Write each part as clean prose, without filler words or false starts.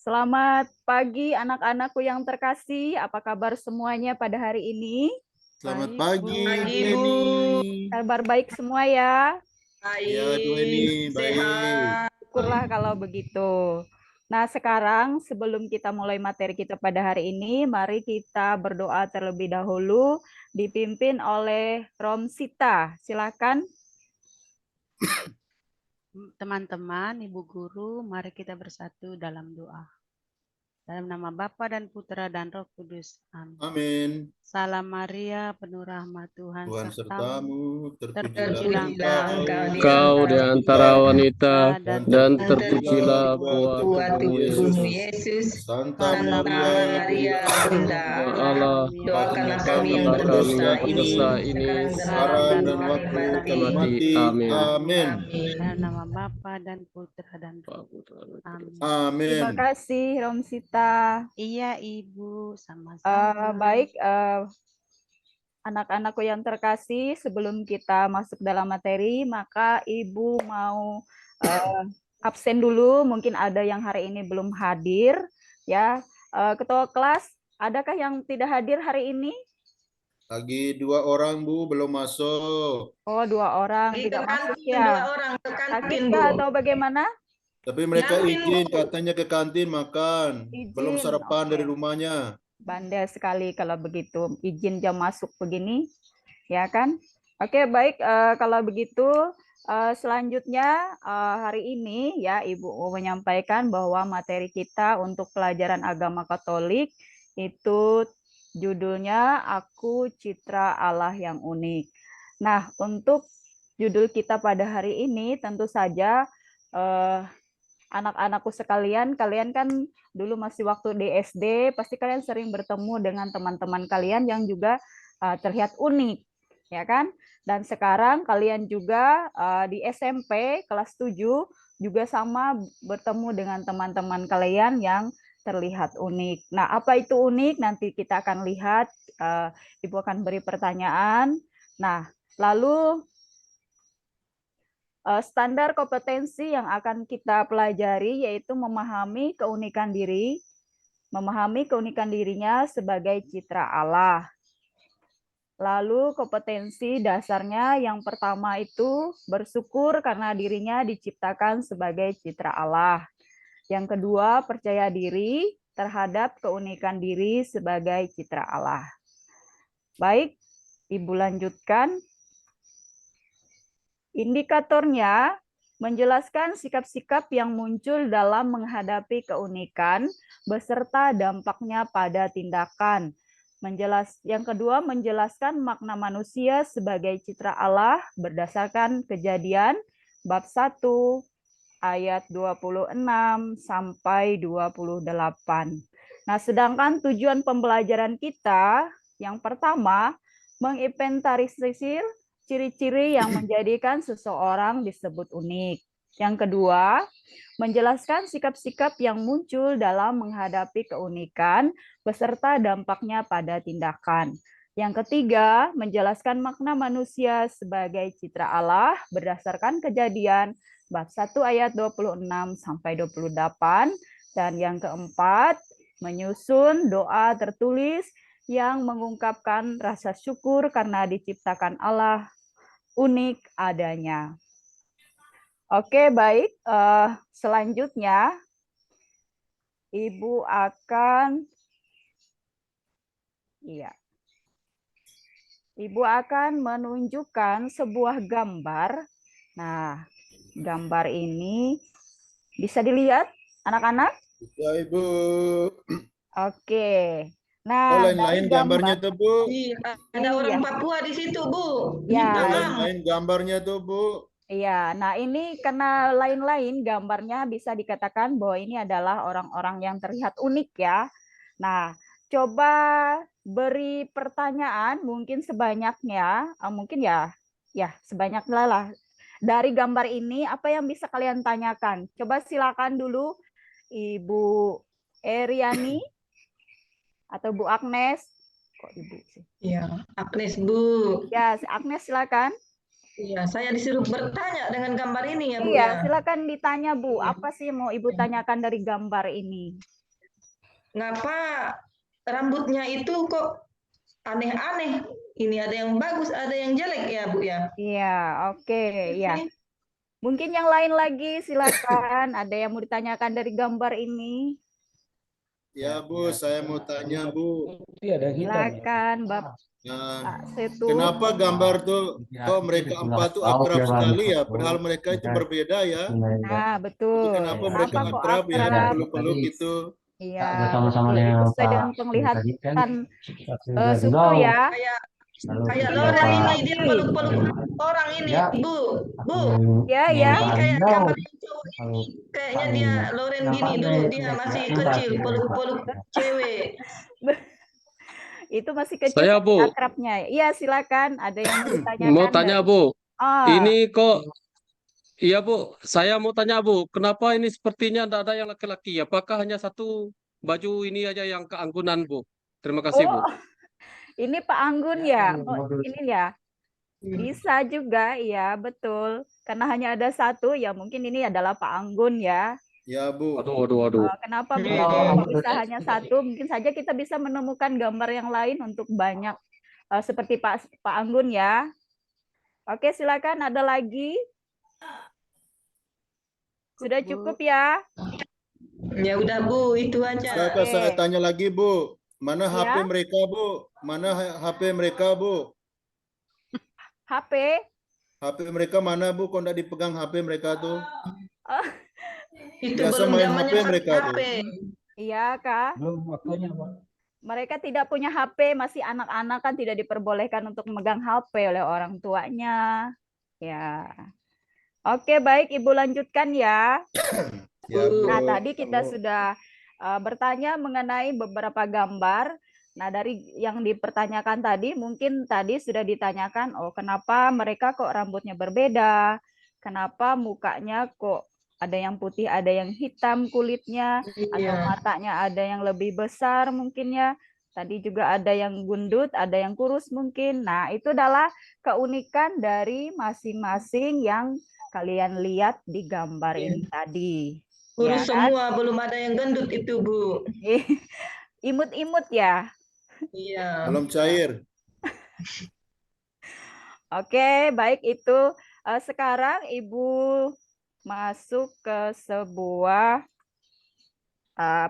Selamat pagi anak-anakku yang terkasih. Apa kabar semuanya pada hari ini? Selamat Baik, pagi, Bu. Bu Pagi, Bu. Eni. Kabar baik semua ya. Ya, Bu Eni, Baik, baik. sehat. Syukurlah kalau begitu. Nah, sekarang sebelum kita mulai materi kita pada hari ini, mari kita berdoa terlebih dahulu dipimpin oleh Romsita. Silakan. Teman-teman, Ibu Guru, mari kita bersatu dalam doa. Dalam nama Bapa dan Putra dan Roh Kudus. Amin. Amin. Salam Maria, penuh rahmat Tuhan Tuhan sertamu, terpujilah terpujilah engkau Engkau di di antara wanita, dan terpujilah buah buah tubuhmu, tubuhmu, Yesus. Yesus. Santa Santa Maria, Maria, Bunda Allah, doakanlah kami yang doakanlah kami berdosa yang ini, sekarang sekarang dan dan waktu waktu kami kami mati. Amin. Amin. Dalam nama Bapa dan Putra dan Roh. Amin. Amin. Terima kasih Romsita. Iya, Ibu, sama-sama. Baik, anak-anakku yang terkasih, sebelum kita masuk dalam materi, maka Ibu mau absen dulu. Mungkin ada yang hari ini belum hadir, ya. Ketua kelas, adakah yang tidak hadir hari ini? Lagi 2 orang, Bu, belum masuk. Oh, 2 orang Di tidak masuk kantin, ya. 2 orang ke kantin, Sakitkah Bu. atau bagaimana? Tapi mereka Kantin, izin Bu. katanya ke kantin makan. Belum Izin. sarapan Oke. dari rumahnya. Bandel sekali kalau begitu, izin jam masuk begini, ya kan? Oke, baik, kalau begitu selanjutnya hari ini ya Ibu mau menyampaikan bahwa materi kita untuk pelajaran agama Katolik itu judulnya Aku Citra Allah yang Unik. Nah, untuk judul kita pada hari ini tentu saja anak-anakku sekalian, kalian kan dulu masih waktu di SD, pasti kalian sering bertemu dengan teman-teman kalian yang juga terlihat unik, ya kan? Dan sekarang kalian juga di SMP kelas 7 juga sama bertemu dengan teman-teman kalian yang terlihat unik. Nah, apa itu unik? Nanti kita akan lihat, Ibu akan beri pertanyaan. Nah, lalu standar kompetensi yang akan kita pelajari yaitu memahami keunikan dirinya sebagai citra Allah. Lalu kompetensi dasarnya yang pertama itu bersyukur karena dirinya diciptakan sebagai citra Allah. Yang kedua, percaya diri terhadap keunikan diri sebagai citra Allah. Baik, Ibu lanjutkan. Indikatornya menjelaskan sikap-sikap yang muncul dalam menghadapi keunikan beserta dampaknya pada tindakan. Yang kedua, menjelaskan makna manusia sebagai citra Allah berdasarkan Kejadian bab 1 ayat 26 sampai 28. Nah, sedangkan tujuan pembelajaran kita yang pertama menginventarisir ciri-ciri yang menjadikan seseorang disebut unik. Yang kedua, menjelaskan sikap-sikap yang muncul dalam menghadapi keunikan beserta dampaknya pada tindakan. Yang ketiga, menjelaskan makna manusia sebagai citra Allah berdasarkan Kejadian bab 1 ayat 26 sampai 28. Dan yang keempat, menyusun doa tertulis yang mengungkapkan rasa syukur karena diciptakan Allah unik adanya. Oke, baik. Selanjutnya, Ibu akan menunjukkan sebuah gambar. Nah, gambar ini bisa dilihat, anak-anak? Ya, Ibu. Oke. Nah, lain-lain gambarnya tuh, Bu. Ada orang Papua di situ, Bu. Ya. Lain-lain gambarnya tuh, Bu. Iya, nah ini karena lain-lain gambarnya bisa dikatakan bahwa ini adalah orang-orang yang terlihat unik ya. Nah, coba beri pertanyaan mungkin sebanyaknya, mungkin ya sebanyaknya lah. Dari gambar ini apa yang bisa kalian tanyakan? Coba silakan dulu Ibu Eriani atau Bu Agnes. Kok Ibu sih? Ya, Agnes, Bu. Ya, Agnes silakan. Iya, saya disuruh bertanya dengan gambar ini ya, Bu Iya, ya. silakan ditanya Bu, Iya. apa sih mau Ibu tanyakan dari gambar ini? Ngapa rambutnya itu kok aneh-aneh? Ini ada yang bagus, ada yang jelek ya, Bu ya. Iya, oke, ya. Ini Mungkin yang lain lagi, silakan. Ada yang mau ditanyakan dari gambar ini? Ya Bu, saya mau tanya Bu. Silakan, Bapak Nah, Setu. kenapa gambar tuh kok mereka empat tuh akrab sekali ya? Padahal mereka itu berbeda ya. Nah, Itu betul. kenapa mereka Kenapa kok akrab ya, akrab? peluk-peluk itu? Iya, sama-sama betul. dengan Itu sesuai dengan Pak penglihatan Sudah suku ya. kayak Itu Loren ini dia lagi. peluk-peluk orang ini, Ya. Bu. Bu, Ya, ya. ini kayak Jauh. gambar yang cowok ini. Kalau Kayaknya dia Loren gini dulu, dia masih kecil, peluk-peluk cewek. Itu masih kecil Saya, tapi Bu. akrabnya. Iya, silakan. Ada yang mau Mau ditanyakan tanya, dari... Bu. Oh, Ini kok, iya Bu, saya mau tanya Bu, kenapa ini sepertinya tidak ada yang laki-laki? Apakah hanya satu baju ini aja yang keanggunan Bu? Terima kasih Bu. oh, ini Pak Anggun ya. Oh, bagus. ini ya. Bisa juga, ya betul. Karena hanya ada satu, ya mungkin ini adalah Pak Anggun ya. Ya Bu. Aduh. Kenapa Hmm. begitu? Kok bisa hanya satu? Mungkin saja kita bisa menemukan gambar yang lain untuk banyak seperti Pak Anggun ya. Oke, silakan. Ada lagi? Sudah cukup ya? Ya udah, Bu, itu aja. Saya, saya tanya lagi Bu. Mana HP Ya. mereka Bu? Mana HP mereka Bu? HP? HP mereka mana Bu? Kok nggak dipegang HP mereka tuh? Itu Biasa belum main zamannya HP mereka tuh. HP. Iya, Kak. Belum waktunya, Pak. Mereka tidak punya HP, masih anak-anak kan tidak diperbolehkan untuk memegang HP oleh orang tuanya. Ya. Oke, baik Ibu lanjutkan ya. Ya Bu. Nah, tadi kita sudah bertanya mengenai beberapa gambar. Nah, dari yang dipertanyakan tadi, mungkin tadi sudah ditanyakan, oh kenapa mereka kok rambutnya berbeda? Kenapa mukanya kok ada yang putih, ada yang hitam kulitnya, atau Iya. matanya ada yang lebih besar mungkin ya. Tadi juga ada yang gundut, ada yang kurus mungkin. Nah, itu adalah keunikan dari masing-masing yang kalian lihat di gambar Iya. ini tadi. Kurus Ya kan? semua, belum ada yang gendut itu, Bu. Imut-imut ya. Iya. Belum cair. Oke, baik itu. Sekarang Ibu masuk ke sebuah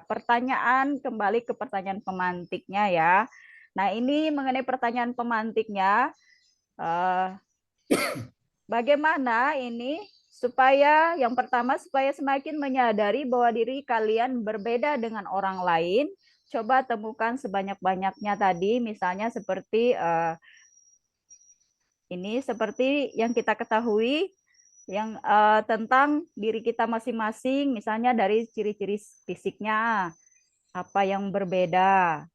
pertanyaan, kembali ke pertanyaan pemantiknya ya. Nah, ini mengenai pertanyaan pemantiknya, bagaimana ini supaya yang pertama supaya semakin menyadari bahwa diri kalian berbeda dengan orang lain, coba temukan sebanyak-banyaknya tadi, misalnya seperti ini seperti yang kita ketahui yang tentang diri kita masing-masing, misalnya dari ciri-ciri fisiknya, apa yang berbeda,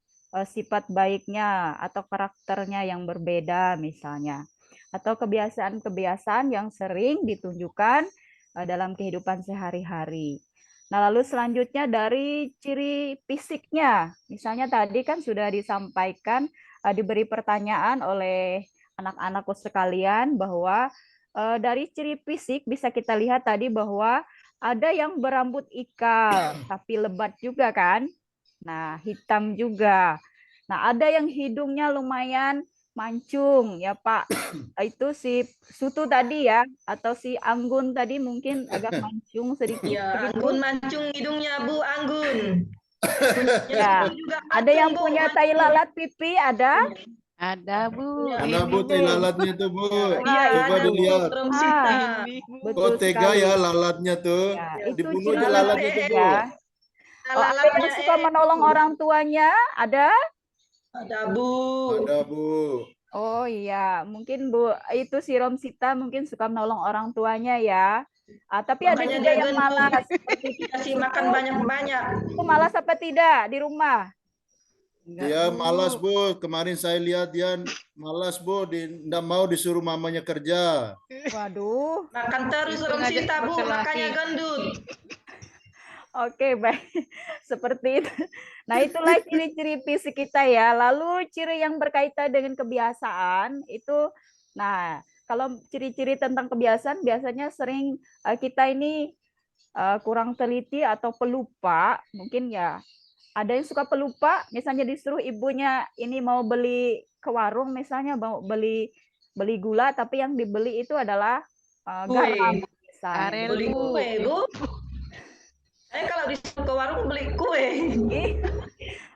sifat baiknya atau karakternya yang berbeda misalnya, atau kebiasaan-kebiasaan yang sering ditunjukkan dalam kehidupan sehari-hari. Nah, lalu selanjutnya dari ciri fisiknya, misalnya tadi kan sudah disampaikan, diberi pertanyaan oleh anak-anakku sekalian bahwa dari ciri fisik bisa kita lihat tadi bahwa ada yang berambut ikal tapi lebat juga kan. Nah, hitam juga. Nah, ada yang hidungnya lumayan mancung ya Pak. Itu si Sutu tadi ya, atau si Anggun tadi mungkin agak mancung sedikit. Iya, Anggun mancung hidungnya, Bu, Anggun. Ya. Ada yang punya tai lalat pipi, ada? Ada Bu. Mana Ini Bu tai lalatnya tuh Bu? Iya, Coba ada, Bu. dilihat. Romsita. Betul Oh tega sekali. ya lalatnya tuh. Ya, itu Dibunuh ciri aja lalatnya tuh Bu. ya. Oh, ada yang suka menolong orang tuanya? Ada? Ada, Bu. Ada Bu. Oh iya, mungkin Bu itu si Romsita mungkin suka menolong orang tuanya ya. Tapi ada Makanya juga dia yang gendut. malas. Seperti Kasih makan banyak-banyak. Itu malas apa tidak di rumah? Dia malas Bu. Kemarin saya lihat dia malas Bu. Nggak mau disuruh mamanya kerja. Waduh. Makan terus Romsita, Bu, makanya gendut. Oke, baik. Seperti itu. Nah, itulah ciri-ciri fisik kita ya. Lalu ciri yang berkaitan dengan kebiasaan itu, nah, kalau ciri-ciri tentang kebiasaan biasanya sering kita ini kurang teliti atau pelupa, mungkin ya. Ada yang suka pelupa, misalnya disuruh ibunya ini mau beli ke warung, misalnya mau beli gula, tapi yang dibeli itu adalah garam, Kue. misalnya. Karel, Beli Bu. kue, Bu. Saya kalau disuruh ke warung beli kue.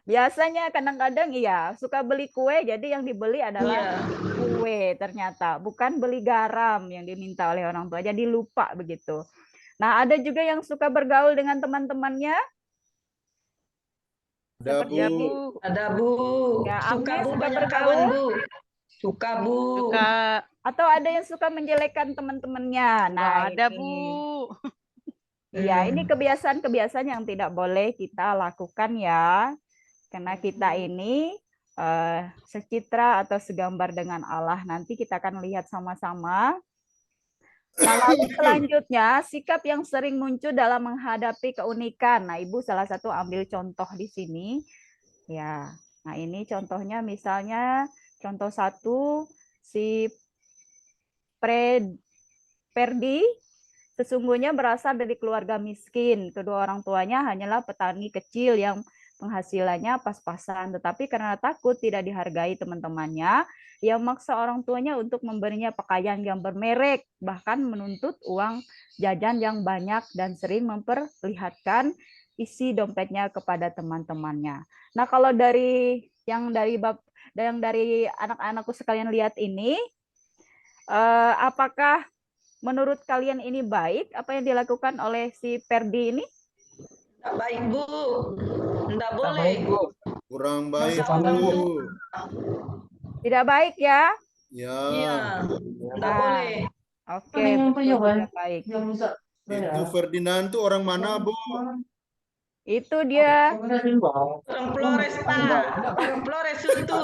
Biasanya kadang-kadang iya suka beli kue, jadi yang dibeli adalah Iya. kue ternyata, bukan beli garam yang diminta oleh orang tua, jadi lupa begitu. Nah, ada juga yang suka bergaul dengan teman-temannya. Ada, Seperti Ya, Bu. Bu. Ada, Bu. Ya, Suka, Agnes Bu, suka banyak bergaul. kawan, Bu. Suka, Bu. Suka. Atau ada yang suka menjelekkan teman-temannya. Nggak Nah, ada, ini. Bu. Iya, ini Hmm. kebiasaan-kebiasaan yang tidak boleh kita lakukan ya. Karena kita ini secitra atau segambar dengan Allah. Nanti kita akan lihat sama-sama. Nah, lalu selanjutnya, sikap yang sering muncul dalam menghadapi keunikan. Nah, Ibu salah satu ambil contoh di sini. Ya, nah ini contohnya misalnya, contoh 1, si Perdi sesungguhnya berasal dari keluarga miskin. Kedua orang tuanya hanyalah petani kecil yang penghasilannya pas-pasan. Tetapi karena takut tidak dihargai teman-temannya, ia memaksa orang tuanya untuk memberinya pakaian yang bermerek, bahkan menuntut uang jajan yang banyak dan sering memperlihatkan isi dompetnya kepada teman-temannya. Nah, kalau dari anak-anakku sekalian lihat ini, apakah menurut kalian ini baik apa yang dilakukan oleh si Perdi ini? Nggak baik, Bu. Nggak Tak boleh. baik, Bu. Kurang baik, Masa orang Bu. Tidak baik ya? Ya, Iya. Nggak Nah, boleh. oke, Yang betul, punya, Bang. tidak baik. Yang rusak. itu Ferdinand tuh orang mana, Bu? Itu dia. Orang Flores, Pak. Orang Flores itu.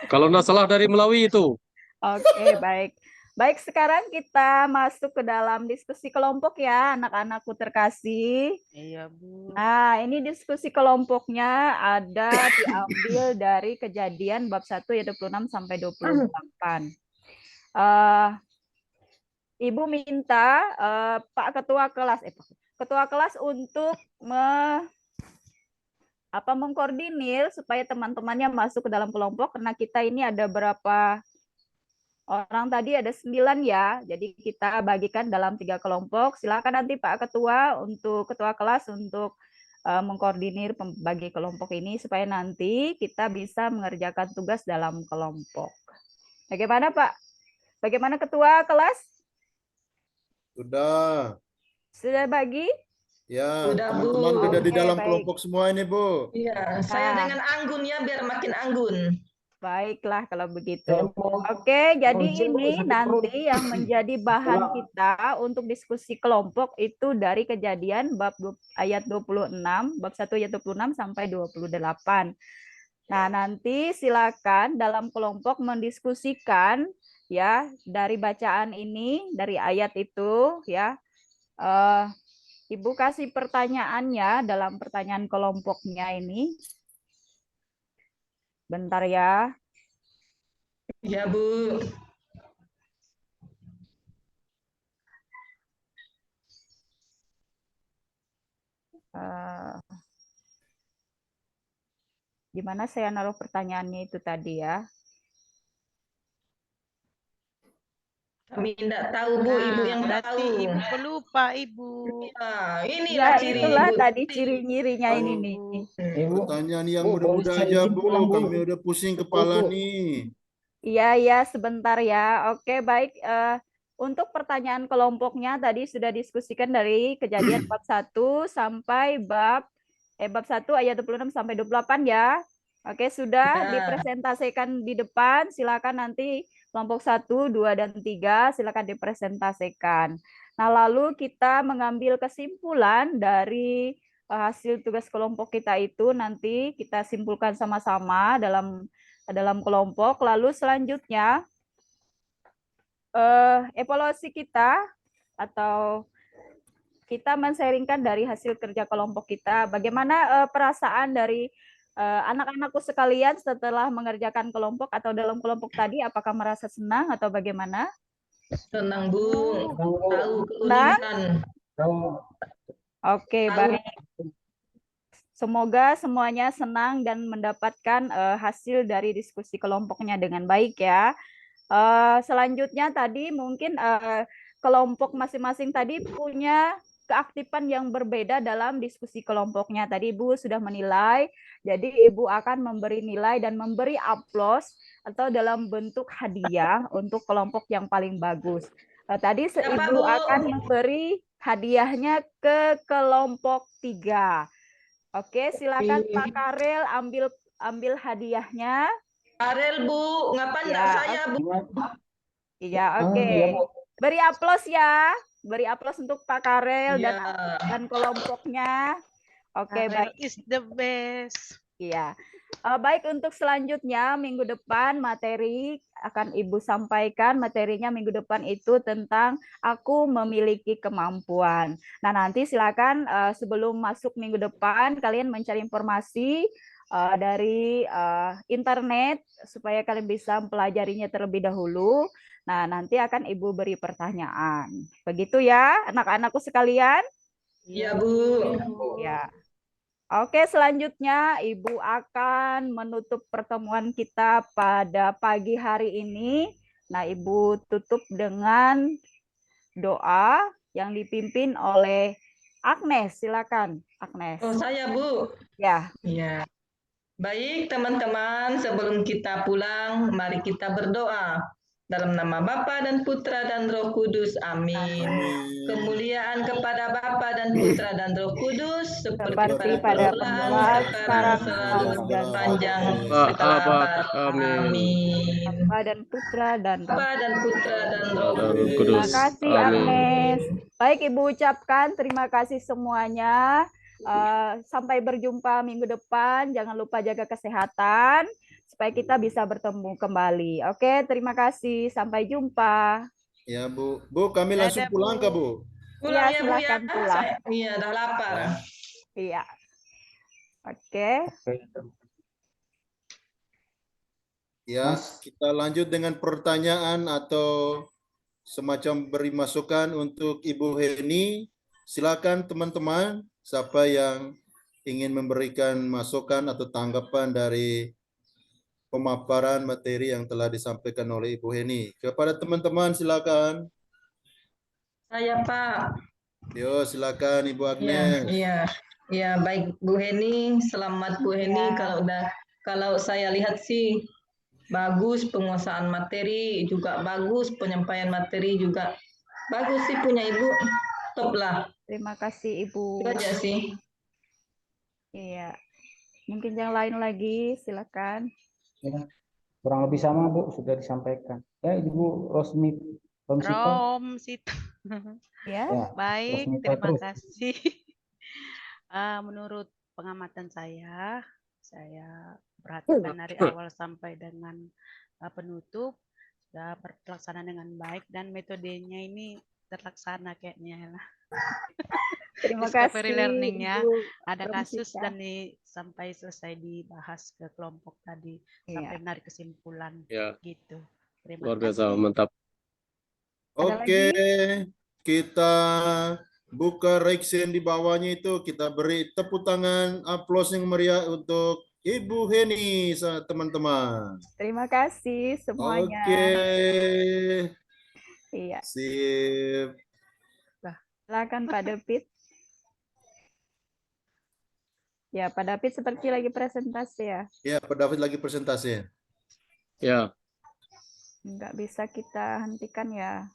Kalau nggak salah dari Melawi itu. Oke, baik. Baik, sekarang kita masuk ke dalam diskusi kelompok ya, anak-anakku terkasih. Iya, Bu. Nah, ini diskusi kelompoknya ada diambil dari Kejadian bab 1 ayat 26 sampai 28. Ibu minta Pak Ketua kelas untuk mengkoordinir supaya teman-temannya masuk ke dalam kelompok, karena kita ini ada berapa orang tadi, ada 9 ya, jadi kita bagikan dalam 3 kelompok. Silakan nanti Pak Ketua kelas untuk mengkoordinir pembagi kelompok ini supaya nanti kita bisa mengerjakan tugas dalam kelompok. Bagaimana Pak? Bagaimana Ketua kelas? Sudah. Sudah bagi? Ya, Sudah, Bu. teman-teman sudah di Oke, dalam baik. kelompok semua ini, Bu. Iya, saya Nah. dengan anggun ya, biar makin anggun. Baiklah kalau begitu. Oke, jadi ini nanti yang menjadi bahan kita untuk diskusi kelompok itu dari Kejadian bab ayat 26, bab 1 ayat 26 sampai 28. Nah, nanti silakan dalam kelompok mendiskusikan ya dari bacaan ini, dari ayat itu ya. Ibu kasih pertanyaannya dalam pertanyaan kelompoknya ini. Bentar ya. Ya, Bu. Gimana saya naruh pertanyaannya itu tadi ya? Kami tidak tahu, Bu. Ibu yang berarti tahu. Ibu pelupa, Ibu. Ya, inilah Ya, ciri itulah Ibu. tadi ciri-cirinya ini Oh, nih. Ibu, Pertanyaan yang Bu, mudah-mudah boleh aja, saya Bu. pulang dulu. Kami udah pusing kepala Bu. nih. Iya, sebentar ya. Oke, baik. Untuk pertanyaan kelompoknya tadi sudah diskusikan dari Kejadian bab 1 sampai bab 1 ayat 26 sampai 28 ya. Oke, sudah Ya. dipresentasikan di depan. Silakan nanti kelompok 1, 2, dan 3 silakan dipresentasikan. Nah, lalu kita mengambil kesimpulan dari hasil tugas kelompok kita itu, nanti kita simpulkan sama-sama dalam kelompok. Lalu selanjutnya evaluasi kita atau kita men-sharingkan dari hasil kerja kelompok kita, bagaimana perasaan dari Anak-anakku sekalian setelah mengerjakan kelompok atau dalam kelompok tadi, apakah merasa senang atau bagaimana? Senang Bu, Tahu, tahu Senang? keunikan. tahu. Oke, Tahu. baik. Semoga semuanya senang dan mendapatkan hasil dari diskusi kelompoknya dengan baik ya. Selanjutnya tadi mungkin kelompok masing-masing tadi punya keaktifan yang berbeda dalam diskusi kelompoknya. Tadi Ibu sudah menilai, jadi Ibu akan memberi nilai dan memberi aplaus atau dalam bentuk hadiah untuk kelompok yang paling bagus. Tadi Ya, Pak, Ibu Bu. akan memberi hadiahnya ke kelompok 3. Oke, silakan Pak Karel ambil hadiahnya. Karel Bu, ngapa enggak Ya, saya Bu? Iya, Ah, oke. iya, Bu. Beri aplaus ya. Beri aplaus untuk Pak Karel Iya. dan kelompoknya. Oke, Karel baik. is the best. Iya. Baik, untuk selanjutnya minggu depan materi akan Ibu sampaikan. Materinya minggu depan itu tentang aku memiliki kemampuan. Nah, nanti silakan sebelum masuk minggu depan kalian mencari informasi dari internet supaya kalian bisa mempelajarinya terlebih dahulu. Nah, nanti akan Ibu beri pertanyaan. Begitu ya, anak-anakku sekalian? Iya Bu. Ya. Oke, selanjutnya Ibu akan menutup pertemuan kita pada pagi hari ini. Nah, Ibu tutup dengan doa yang dipimpin oleh Agnes. Silakan, Agnes. Oh, saya Bu. Ya, Iya. Baik teman-teman, sebelum kita pulang, mari kita berdoa. Dalam nama Bapa dan Putra dan Roh Kudus. Amin. Amin. Kemuliaan kepada Bapa dan Putra dan Roh Kudus, seperti seperti pada pada permulaan, permulaan, sekarang, sekarang, selalu, dan sepanjang Segala segala abad. abad. Amin. Amin. Bapa dan Putra dan Roh. Bapa dan Putra dan Roh Dan Kudus. Kudus. Terima kasih Amin. Agnes. Baik, Ibu ucapkan terima kasih semuanya. Sampai berjumpa minggu depan. Jangan lupa jaga kesehatan supaya kita bisa bertemu kembali. Oke, terima kasih. Sampai jumpa. Ya Bu. Bu, kami langsung Dadah, pulang Bu. kah Bu? Pulang Iya, ya Bu ya. silakan pulang. Iya, dah lapar. Iya. Oke. Oke. Ya, Mas. kita lanjut dengan pertanyaan atau semacam beri masukan untuk Ibu Heni. Silakan teman-teman, siapa yang ingin memberikan masukan atau tanggapan dari pemaparan materi yang telah disampaikan oleh Ibu Heni. Kepada teman-teman silakan. Saya Pak. Yo, silakan Ibu Agnes. Iya, baik Bu Heni, selamat Bu Heni. Kalau saya lihat sih bagus penguasaan materi, juga bagus penyampaian materi juga bagus sih punya Ibu. Top lah. Terima kasih Ibu. Itu aja sih. Iya. Mungkin yang lain lagi, silakan. Ya, kurang lebih sama Bu, sudah disampaikan. Ya, Ibu Rosmita. Rom situ. Ya. Ya, Baik, Rosmita terima terus. kasih. Menurut pengamatan saya perhatikan dari awal sampai dengan penutup sudah terlaksana dengan baik dan metodenya ini terlaksana kayaknya lah. Terima Discovery kasih. learning-nya Ibu ada kasus Rosmita. dan sampai selesai dibahas ke kelompok tadi sampai menarik kesimpulan Ya, gitu. Terima luar biasa, kasih. mantap. Ada Oke, lagi? kita buka Rexen di bawahnya itu. Kita beri tepuk tangan, aplaus yang meriah untuk Ibu Heni, teman-teman. Terima kasih semuanya. Oke. Iya. Sip. Silakan Pak David. Ya, Pak David seperti lagi presentasi ya. Ya, Pak David lagi presentasi. Ya, Nggak bisa kita hentikan ya.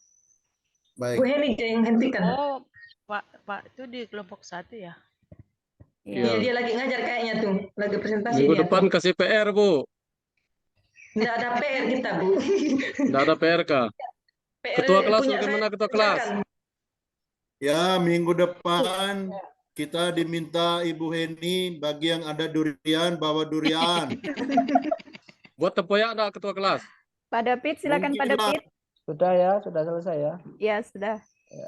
Bu Baik. Heni yang hentikan. Oh, Pak itu di kelompok 1 ya? Iya, Iya. dia lagi ngajar kayaknya tuh, lagi presentasi minggu dia depan tuh. kasih PR, Bu. Nggak ada PR kita Bu. Nggak ada PR kah? PR Ketua kelas punya bagaimana saya, ketua kelas? silakan. Ya, minggu depan kita diminta Ibu Heni bagi yang ada durian, bawa durian. Buat tempoyak ada ketua kelas? Pak David, silakan Pak Mungkin lah. David. Sudah ya, sudah selesai ya. Ya, sudah. Ya.